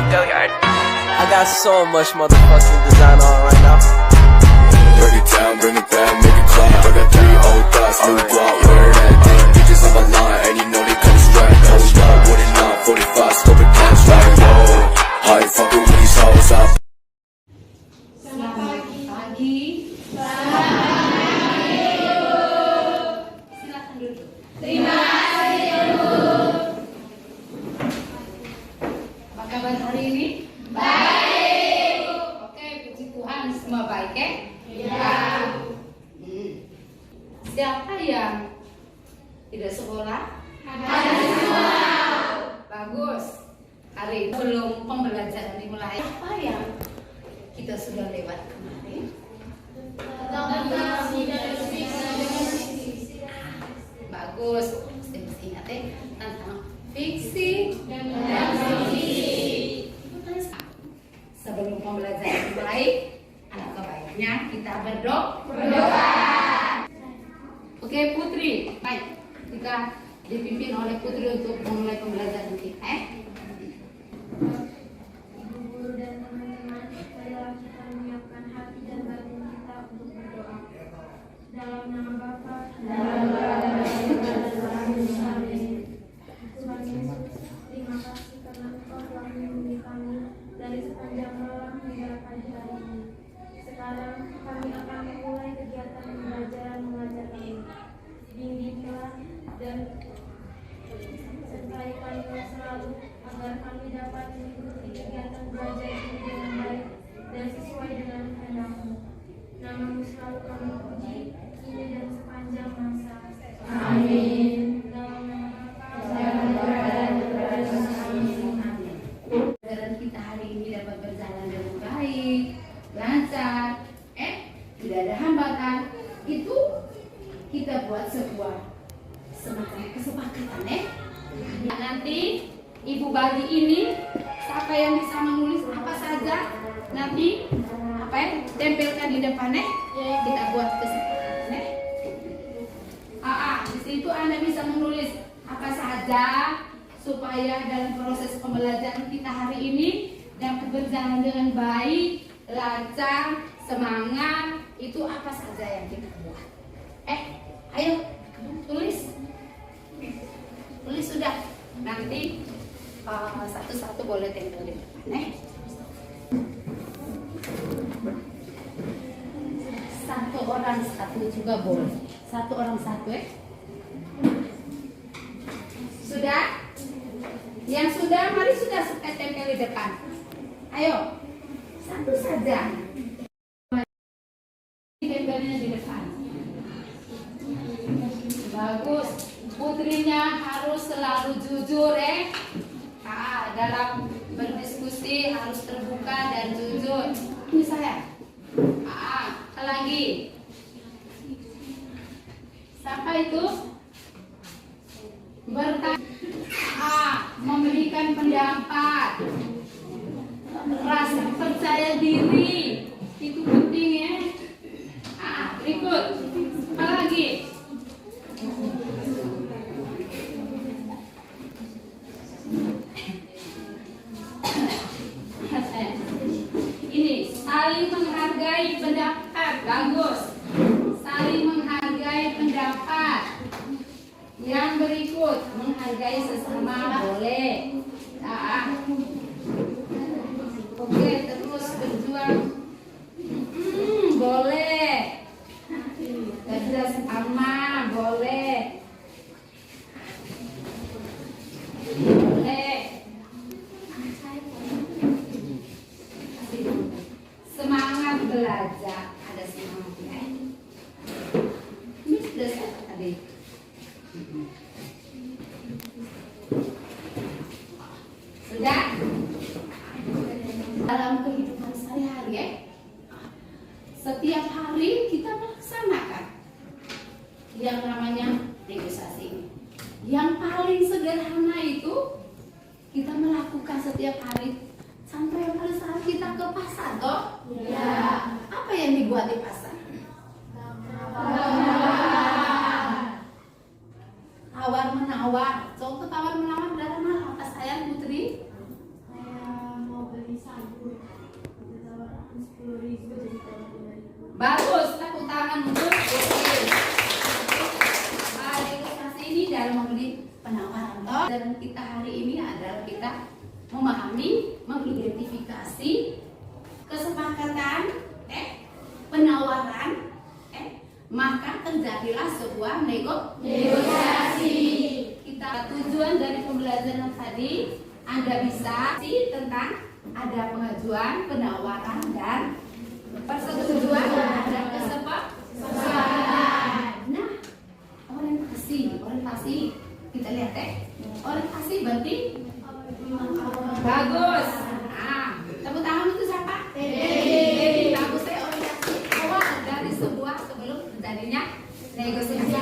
Go yard. I got so much motherfucking design on right now. Break it down, bring it back, make it clap. I got 3 old thoughts, new guap, wear that thing. Bitches on my line, and you know they come straight. Hold up, what it not, 45, stop it, cash right, whoa. How you fucking with these hoes up? Selamat pagi. Silakan duduk. Terima kasih, Bu. Apa kabar hari ini? Baik. Oke, puji Tuhan semua baik ya? Ya. Siapa yang tidak sekolah? Ada semua. Bagus. Hari belum pembelajaran dimulai. Apa yang kita sudah lewat kemarin? Bagus. Mesti ingat ya tentang fiksi dan fiksi. Sebelum pembelajaran dimulai, alangkah baiknya kita berdoa. Oke Putri, baik. Kita dipimpin oleh Putri untuk memulai pembelajaran kita. Ibu guru dan teman-teman, marilah kita menyiapkan hati dan batin kita untuk berdoa. Dalam nama Bapa, dalam nama dan dalam Amin. Tuhan Yesus, terima kasih karena Engkau telah melindungi kami dari sepanjang malam hingga pagi hari ini. Sekarang kami akan memulai kegiatan pembelajaran mengajar kami. Bimbinglah dan sertai kami selalu agar kami dapat mengikuti kegiatan belajar ini dengan baik dan sesuai dengan kehendak-Mu. Nama-Mu selalu kami puji, kini dan sepanjang masa. Amin. Dalam nama Bapa dan Amin. Pembelajaran kita hari ini dapat berjalan dengan baik, lancar, tidak ada hambatan. Itu kita buat sebuah semacam kesepakatan Nanti Ibu bagi ini, siapa yang bisa menulis apa saja nanti tempelkan di depan kita buat kesepakatan di situ Anda bisa menulis apa saja supaya dalam proses pembelajaran kita hari ini dapat berjalan dengan baik, lancar, semangat. Itu apa saja yang kita buat. Ayo tulis sudah. Nanti satu-satu boleh tempel di depan Satu orang satu juga boleh. Satu orang satu Sudah? Yang sudah, mari sudah tempel di depan. Ayo, satu saja. Tempelnya di depan. Bagus. Putrinya harus selalu jujur dalam berdiskusi harus terbuka dan jujur. Ini saya. Lagi. Siapa itu? Memberikan pendapat. Rasa percaya diri. Itu penting ya. Berikut. Apa lagi? Ini saling menghargai pendapat. Bagus. Saling menghargai pendapat. Yang berikut, menghargai sesama boleh. Oke, terus berjuang. Boleh. Kerja sama boleh. Semangat belajar, ada semangatnya. Ini sudah saya tadi. Sudah? Dalam kehidupan sehari-hari setiap hari kita melaksanakan yang namanya negosiasi. Yang paling sederhana itu kita melakukan setiap hari. Sampai pada saat kita ke pasar toh? Ya. Apa yang dibuat di pasar? Tawar menawar. Contoh tawar menawar dalam hal apa sayang Putri? Saya mau Bagus, tepuk tangan untuk negosiasi ini dalam membeli penawaran. Dan kita hari ini adalah kita memahami, mengidentifikasi kesepakatan, penawaran, maka terjadilah sebuah negosiasi. Kita tujuan dari pembelajaran tadi, Anda bisa tentang ada pengajuan, penawaran, dan persetujuan terhadap kesepakatan. Nah, orientasi kita lihat orientasi berarti bagus. Nah, tepuk tangan untuk siapa? Jadi bagus orientasi awal dari sebuah sebelum terjadinya negosiasi.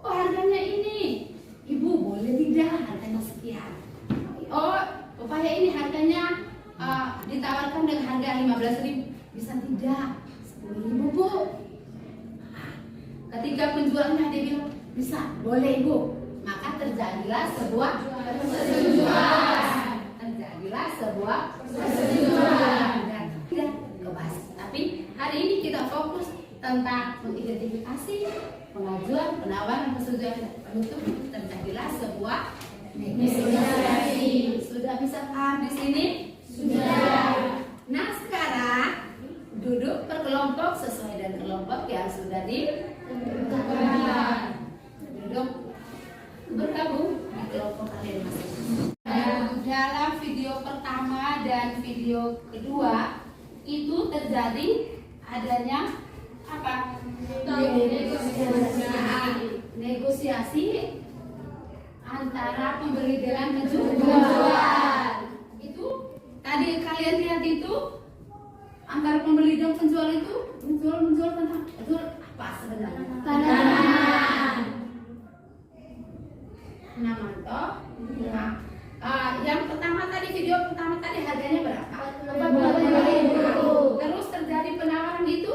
Oh, harganya ini, Ibu boleh tidak harganya sekian? Oh, upaya ini harganya ditawarkan dengan harga 15.000, bisa tidak? 10.000 Bu. Ketika penjualnya dia bilang bisa, boleh Bu, maka terjadilah sebuah persetujuan. Dan tidak kebas. Tapi hari ini kita fokus tentang mengidentifikasi, pengajuan, penawaran, persetujuan, penutup, terjadilah sebuah negosiasi. Sudah bisa paham di sini? Sudah. Nah, sekarang duduk per kelompok sesuai dengan kelompok yang sudah ditentukan. Duduk bergabung di kelompok kalian masing-masing. Dalam video pertama dan video kedua itu terjadi adanya apa? Negosiasi antara pembeli dengan penjual. Itu tadi kalian lihat itu antara pembeli dan penjual itu menjual tentang apa sebenarnya? Tanaman. Yang pertama tadi video pertama tadi harganya berapa? 40.000. Terus terjadi penawaran itu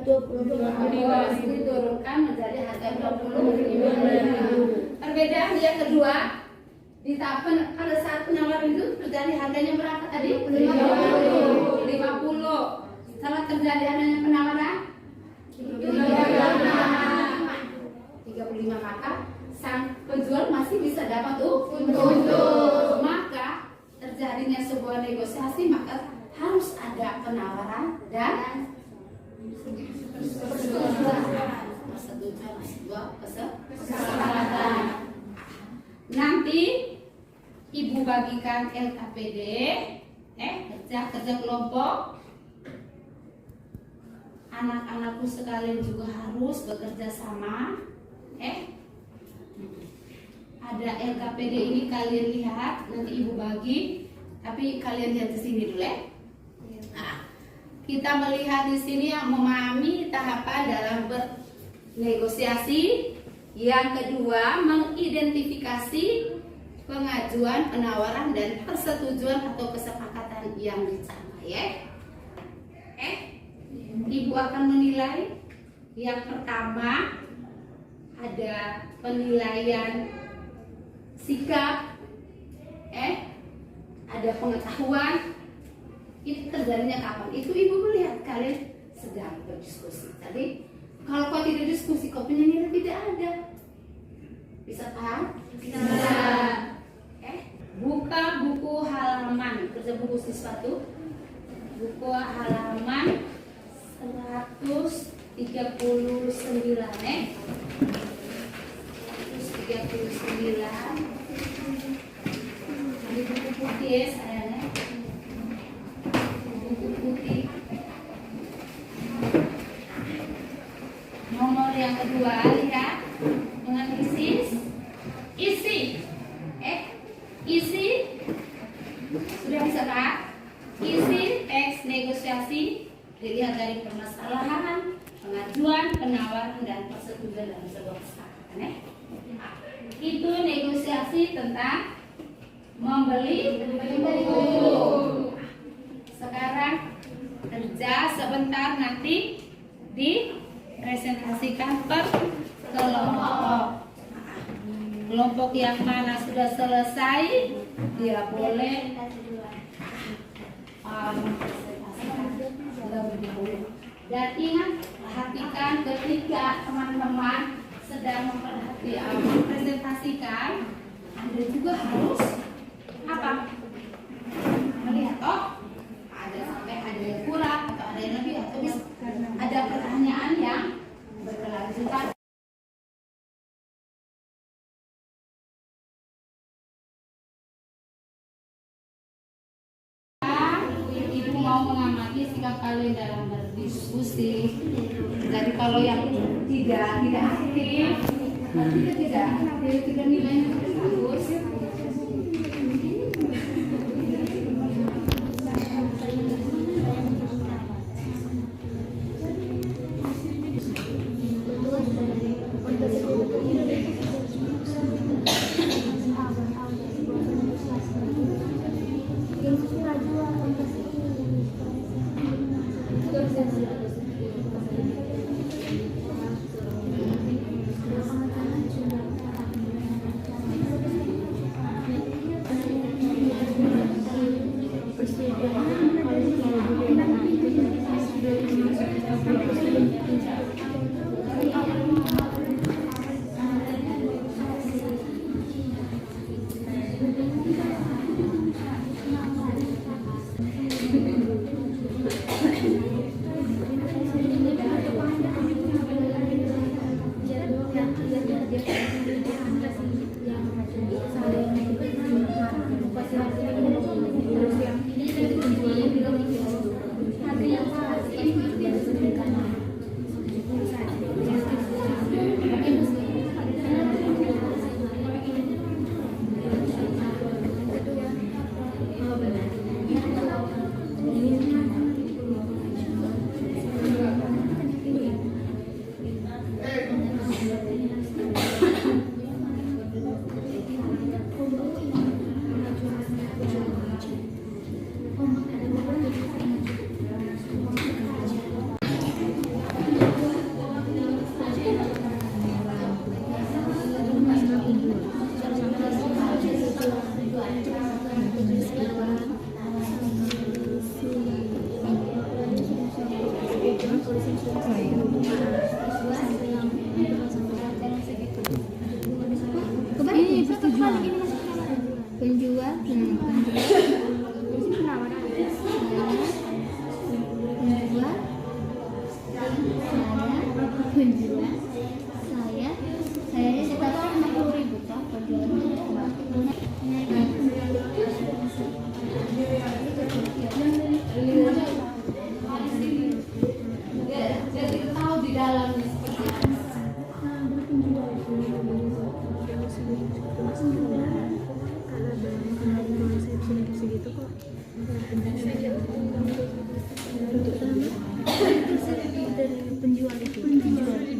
25.000 diturunkan menjadi harga 25.000. Perbedaan yang kedua di tahap pada saat penawaran itu terjadi harganya berapa tadi? 50. Setelah terjadi adanya penawaran 35, maka sang penjual masih bisa dapat untung. Maka terjadinya sebuah negosiasi, maka harus ada penawaran dan persetujuan sebuah kesepakatan. Nanti Ibu bagikan LKPD, kerja kelompok. Anak-anakku sekalian juga harus bekerja sama. Ada LKPD ini kalian lihat, nanti Ibu bagi, tapi kalian lihat di sini dulu ya. Nah, kita melihat di sini yang memahami tahapan dalam bernegosiasi. Yang kedua, mengidentifikasi pengajuan, penawaran, dan persetujuan atau kesepakatan yang dicapai. Ibu akan menilai. Yang pertama ada penilaian sikap, ada pengetahuan. Itu terjadinya kapan? Itu Ibu melihat kalian sedang berdiskusi. Tadi kalau kau tidak diskusi, kau punya nilai tidak ada. Bisa paham? Bisa. Buka buku halaman, kerja buku siswa tuh. Buku halaman 139, 139. Ini buku putih ya sayangnya. Buku putih. Nomor yang kedua, lihat dengan isi sudah bisa Kak? Isi teks negosiasi dilihat dari permasalahan, pengajuan, penawaran, dan persetujuan dalam sebuah kesepakatan. Itu negosiasi tentang membeli buku. Sekarang kerja sebentar, nanti dipresentasikan per kelompok. Kelompok yang mana sudah selesai, dia boleh mempresentasikan terlebih dahulu. Dan ingat, perhatikan ketika teman-teman sedang mempresentasikan, Anda juga harus apa? Melihat, oh ada sampai ada yang kurang atau ada yang lebih atau ada pertanyaan yang berkelanjutan. Ibu mau mengamati sikap kalian dalam berdiskusi. Jadi kalau yang tidak aktif, tidak nilainya bagus. Ini persetujuan penjual penawaran penjual saya sekitar 60.000 toh Jadi tahu di dalamnya seperti apa. penjual itu penjual ini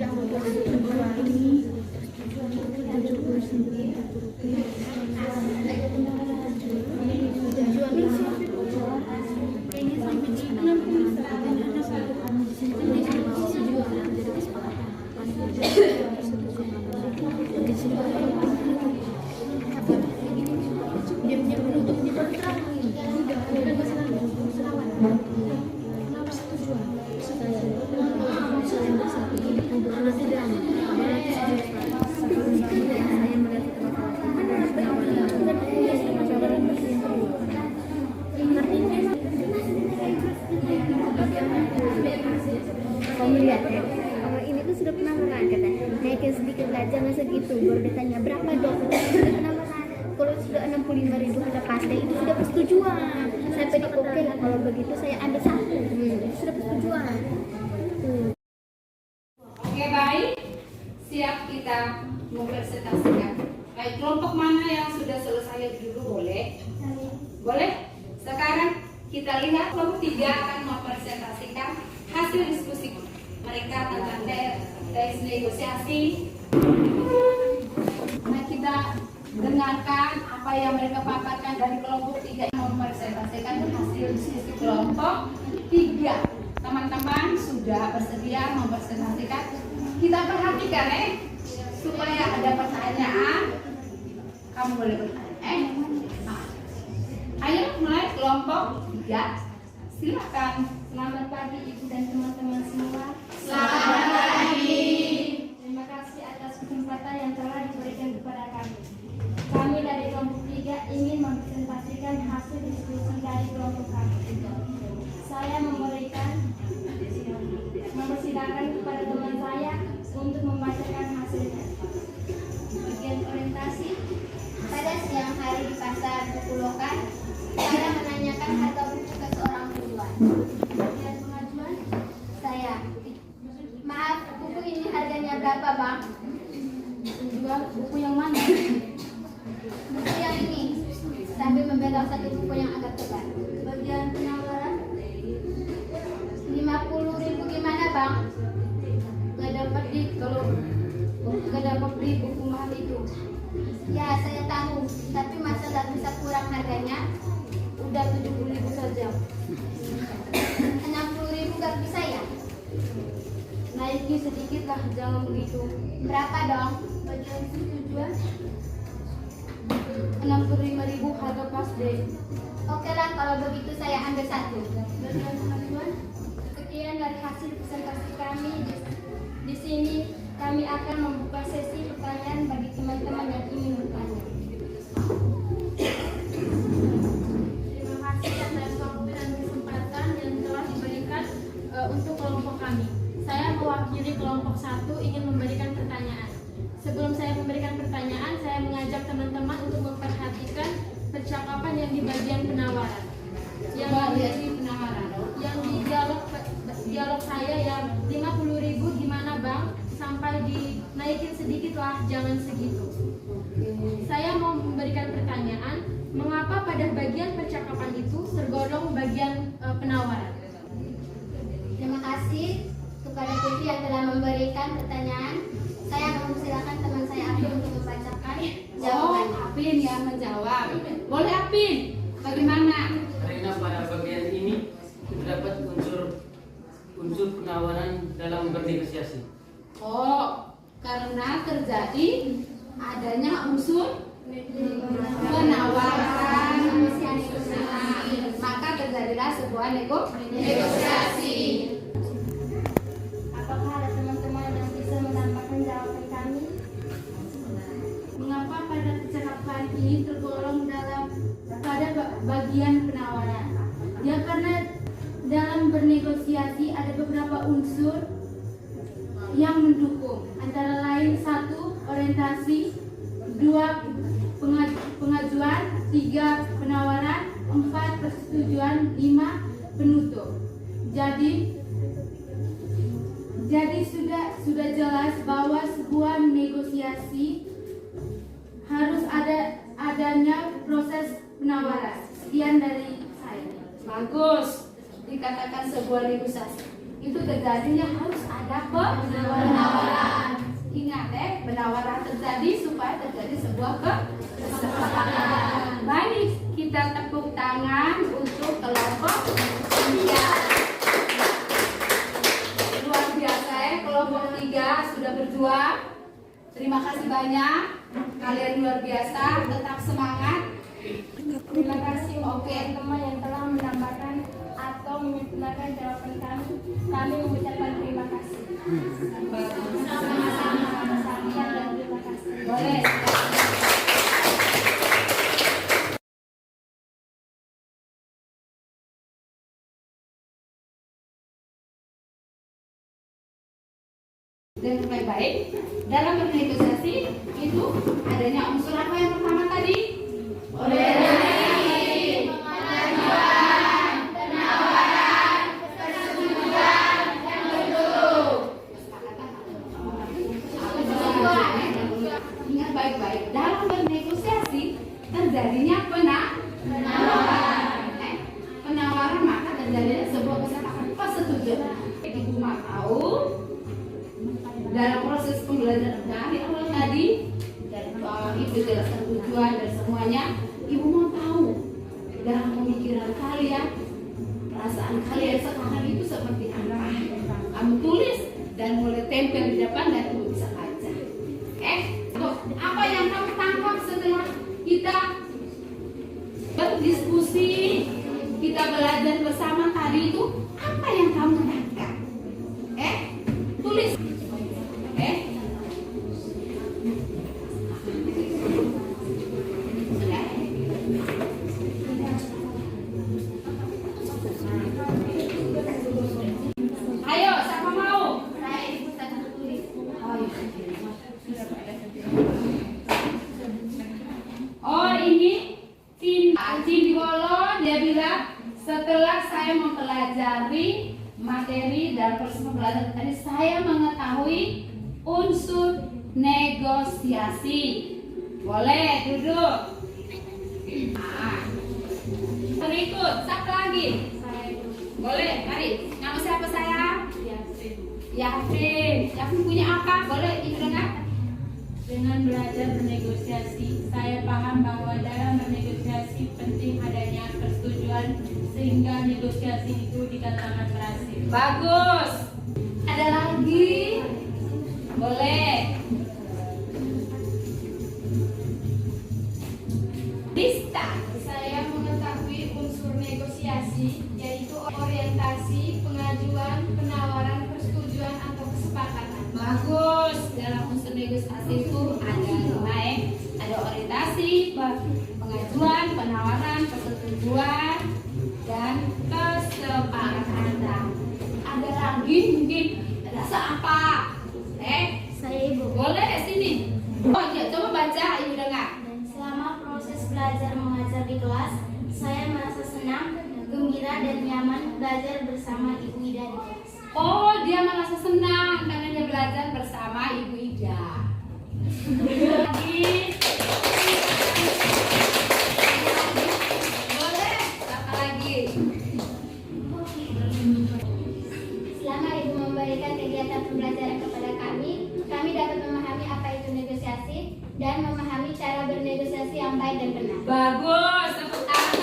kamu lihat ya, orang ini tuh sudah pernah makan katanya, naikin sedikit aja nggak segitu, baru ditanya berapa dok, sudah pernah makan, kalau sudah 65.000 ada pasti itu sudah persetujuan, sampai di oke lah kalau begitu saya ambil satu, itu sudah persetujuan. Oke, baik, siap kita mempresentasikan. Baik, kelompok mana yang sudah selesai dulu boleh? Boleh? Sekarang kita lihat kelompok 3 akan mempresentasikan hasil diskusi mereka tentang tes negosiasi. Nah, kita dengarkan apa yang mereka paparkan dari kelompok 3 yang mempresentasikan hasil diskusi kelompok 3. Teman-teman sudah bersedia mempresentasikan? Kita perhatikan supaya ada pertanyaan. Kamu boleh bertanya. Nah, ayo mulai kelompok 3. Silakan. Selamat pagi Ibu dan teman-teman semua. Selamat pagi. Terima kasih atas kesempatan yang telah diberikan kepada kami. Kami dari kelompok 3 ingin mempresentasikan hasil diskusi dari kelompok kami. Saya mempersilakan kepada teman saya untuk membacakan hasilnya. Bagian orientasi. Pada siang hari di pasar buku lokal, saya menanyakan harga buku ke seorang penjual. Bagian pengajuan. Saya, maaf, buku ini harganya berapa, Bang? Penjual, buku yang mana? Buku yang ini, sambil membelok satu buku yang agak tebal. Bagian penawaran. 50.000 gimana, Bang? Gak dapat beli buku mahal itu. Ya, saya tahu, tapi masa nggak bisa kurang harganya? Udah 70.000 saja. 60.000 nggak bisa ya? Naiki sedikit lah, jangan begitu. Berapa dong? Bagian tujuan 65.000 harga pas deh. Oke lah, kalau begitu saya ambil satu. Bagian pengajuan. Sekian dari hasil presentasi kami. Di sini kami akan membuka sesi pertanyaan bagi teman-teman yang ingin bertanya. Terima kasih atas waktu dan kesempatan yang telah diberikan untuk kelompok kami. Saya mewakili kelompok 1 ingin memberikan pertanyaan. Sebelum saya memberikan pertanyaan, saya mengajak teman-teman untuk memperhatikan percakapan yang di bagian penawaran. Yang di dialog saya yang 50.000 gimana Bang? Sampai dinaikin sedikit lah, jangan segitu. Saya mau memberikan pertanyaan, mengapa pada bagian percakapan itu tergolong bagian penawaran? Terima kasih kepada Tuti yang telah memberikan pertanyaan. Saya mempersilakan teman saya Apin untuk membacakan jawabannya. Apin yang menjawab. Boleh Apin? Bagaimana? Karena pada bagian ini terdapat unsur penawaran dalam bernegosiasi. Oh, karena terjadi adanya unsur penawaran, maka terjadilah sebuah negosiasi. Apakah ada teman-teman yang bisa menambahkan jawaban kami? Mengapa pada percakapan ini tergolong pada bagian penawaran? Ya karena dalam bernegosiasi ada beberapa unsur yang mendukung, antara lain 1. Orientasi, 2. Pengajuan, 3. Penawaran, 4. Persetujuan, 5. Penutup. Jadi sudah jelas bahwa sebuah negosiasi harus adanya proses penawaran. Sekian dari saya. Bagus. Dikatakan sebuah negosiasi itu terjadinya harus ada penawaran. Ingat penawaran terjadi supaya terjadi sebuah kesepakatan. Baik, kita tepuk tangan untuk kelompok 3. Luar biasa kelompok 3 sudah berjuang. Terima kasih banyak. Kalian luar biasa, tetap semangat. Terima kasih untuk teman-teman yang telah menambahkan atau menyempurnakan jawaban kami. Kami mengucapkan terima kasih. Sama-sama. Sekian dan terima kasih. Boleh. Dengan baik-baik dalam bernegosiasi itu adanya unsur apa yang pertama tadi? Orientasi, pengajuan, penawaran, persetujuan, dan penutup. Ingat baik-baik dalam bernegosiasi terjadinya penawaran. Penawaran maka terjadinya sebuah kesepakatan persetujuan. Ibu mau tahu dalam proses pembelajaran dari awal tadi ibu jelaskan tujuan dan semuanya. Ibu mau tahu dalam pemikiran kalian, perasaan kalian sekarang itu seperti apa. Kamu tulis dan mulai tempel di depan dan ibu bisa baca. Apa yang kamu tangkap setelah kita berdiskusi, kita belajar bersama tadi itu? Apa ini Cindolo, dia bilang setelah saya mempelajari materi dan proses pembelajaran tadi, saya mengetahui unsur negosiasi. Boleh duduk. Nah, berikut, siapa lagi? Boleh, mari. Nama siapa saya? Yafin. Yafin punya apa? Boleh ibu dengar? Dengan belajar bernegosiasi, saya paham bahwa dalam bernegosiasi penting adanya persetujuan sehingga negosiasi itu dikatakan berhasil. Bagus. Ada lagi? Boleh. Lista. Saya mengetahui unsur negosiasi, yaitu orientasi, pengajuan, penawaran, persetujuan atau kesepakatan. Bagus. Dalam unsur negosiasi itu ada ada orientasi, pengajuan, penawaran, persetujuan, dan kesepakatan. Ada lagi mungkin rasa apa? Saya ibu. Boleh sini. Oh iya, coba baca ibu dengar. Selama proses belajar mengajar di kelas, saya merasa senang, gembira dan nyaman belajar bersama Ibu Ida di kelas. Oh, dia merasa senang karena dia belajar bersama Ibu Ida. Lagi. Boleh, apa lagi? Selama Ibu memberikan kegiatan pembelajaran kepada kami dapat memahami apa itu negosiasi dan memahami cara bernegosiasi yang baik dan benar. Bagus, tepuk tangan.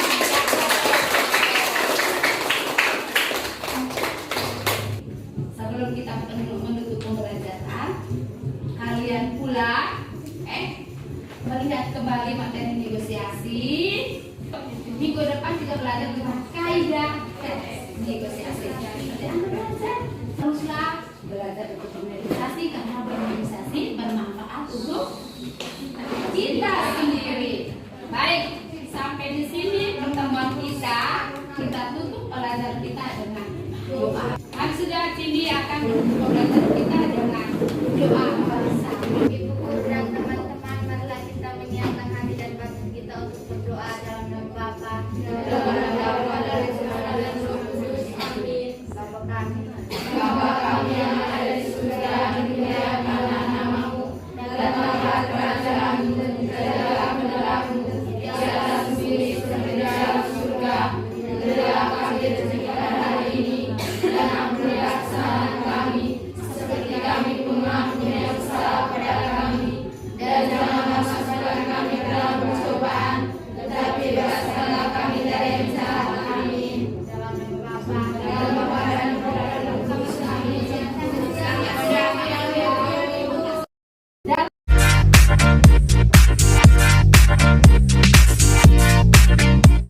Sebelum kita menutup pembelajaran, kalian pula melihat kembali materi negosiasi. Minggu depan kita belajar tentang kaidah negosiasi. Teruslah belajar untuk bernegosiasi karena bernegosiasi bermanfaat untuk kita sendiri. Baik, sampai di sini pertemuan kita. Kita tutup pelajaran kita dengan doa. Kami sudah Cindy akan menutup pelajaran kita dengan doa bersama. Ibu dan teman-teman, marilah kita menyiapkan hati dan batin kita untuk berdoa